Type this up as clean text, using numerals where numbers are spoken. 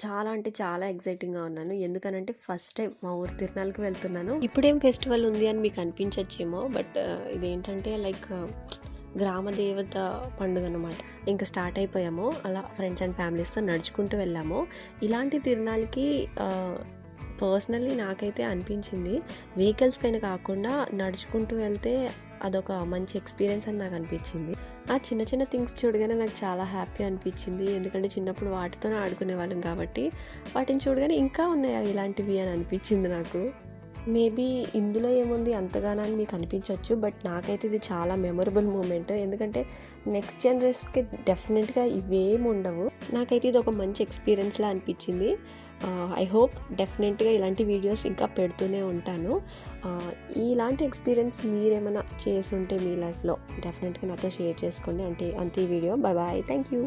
చాలా అంటే చాలా ఎక్సైటింగ్‌గా ఉన్నాను. ఎందుకనంటే ఫస్ట్ టైం మా ఊరు తిరునాళ్ళకి వెళ్తున్నాను. ఇప్పుడేం ఫెస్టివల్ ఉంది అని మీకు అనిపించచ్చేమో. బట్ ఇదేంటంటే లైక్ గ్రామ దేవత పండుగనమాట. ఇంకా స్టార్ట్ అయిపోయాము. అలా ఫ్రెండ్స్ అండ్ ఫ్యామిలీస్‌తో నడుచుకుంటూ వెళ్ళాము. ఇలాంటి తిరునాళ్ళకి పర్సనల్లీ నాకైతే అనిపించింది. వెహికల్స్ పైన కాకుండా నడుచుకుంటూ వెళ్తే అదొక మంచి ఎక్స్‌పీరియన్స్ అని నాకు అనిపించింది. ఆ చిన్న చిన్న థింగ్స్ చూడగానే నాకు చాలా హ్యాపీ అనిపించింది. ఎందుకంటే చిన్నప్పుడు వాటితోనే ఆడుకునేవాళ్ళం కాబట్టి, వాటిని చూడగానే ఇంకా ఉన్నాయా ఇలాంటివి అని అనిపించింది నాకు. మేబీ ఇందులో ఏముంది అంతగానో అని మీకు అనిపించవచ్చు. బట్ నాకైతే ఇది చాలా మెమరబుల్ మూమెంట్. ఎందుకంటే నెక్స్ట్ జనరేషన్‌కి డెఫినెట్‌గా ఇవేమి ఉండవు. నాకైతే ఇది ఒక మంచి ఎక్స్‌పీరియన్స్‌లా అనిపించింది. ఐ హోప్ డెఫినెట్‌గా ఇలాంటి వీడియోస్ ఇంకా పెడుతూనే ఉంటాను. ఇలాంటి ఎక్స్‌పీరియన్స్ మీరేమైనా చేసుంటే మీ లైఫ్‌లో డెఫినెట్‌గా నాతో షేర్ చేసుకోండి. అంతే ఈ వీడియో. Bye bye. Thank you.